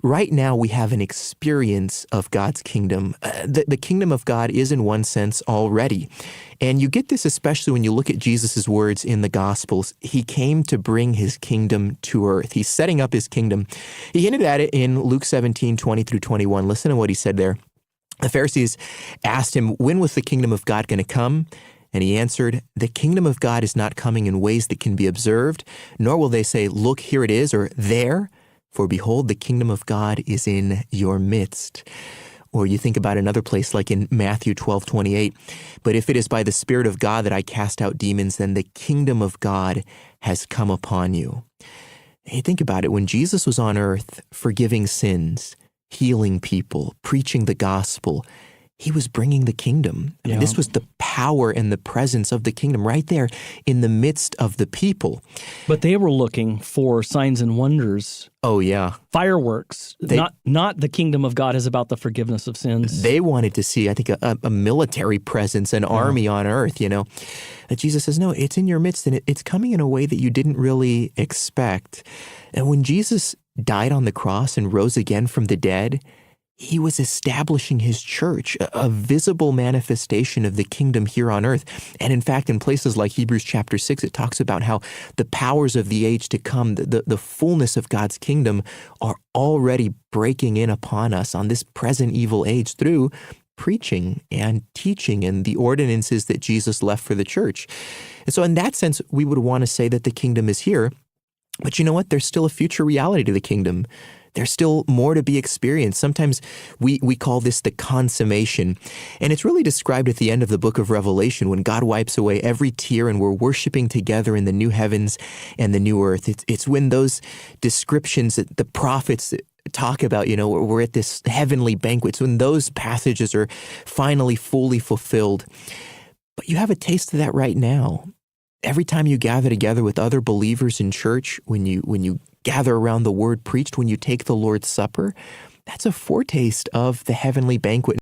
right now we have an experience of God's kingdom. The kingdom of God is in one sense already. And you get this especially when you look at Jesus' words in the Gospels. He came to bring his kingdom to earth. He's setting up his kingdom. He hinted at it in Luke 17:20 through 21. Listen to what he said there. The Pharisees asked him, when was the kingdom of God going to come? And he answered, the kingdom of God is not coming in ways that can be observed, nor will they say, look, here it is, or there. For behold, the kingdom of God is in your midst. Or you think about another place like in Matthew 12:28. But if it is by the Spirit of God that I cast out demons, then the kingdom of God has come upon you. Hey, think about it. When Jesus was on earth, forgiving sins, healing people, preaching the gospel, he was bringing the kingdom. I mean, this was the power and the presence of the kingdom right there in the midst of the people. But they were looking for signs and wonders. Oh, yeah. Fireworks. Not the kingdom of God is about the forgiveness of sins. They wanted to see, I think, a military presence, an army on earth, And Jesus says, no, it's in your midst, and it's coming in a way that you didn't really expect. And when Jesus died on the cross and rose again from the dead, he was establishing his church, a visible manifestation of the kingdom here on earth. And in fact, in places like Hebrews chapter 6, it talks about how the powers of the age to come, the fullness of God's kingdom, are already breaking in upon us on this present evil age through preaching and teaching and the ordinances that Jesus left for the church. And so in that sense, we would want to say that the kingdom is here. But you know what? There's still a future reality to the kingdom. There's still more to be experienced. Sometimes we call this the consummation. And it's really described at the end of the book of Revelation when God wipes away every tear and we're worshiping together in the new heavens and the new earth. It's when those descriptions that the prophets talk about, we're at this heavenly banquet. It's when those passages are finally fully fulfilled. But you have a taste of that right now. Every time you gather together with other believers in church, when you gather around the word preached, when you take the Lord's Supper, that's a foretaste of the heavenly banquet.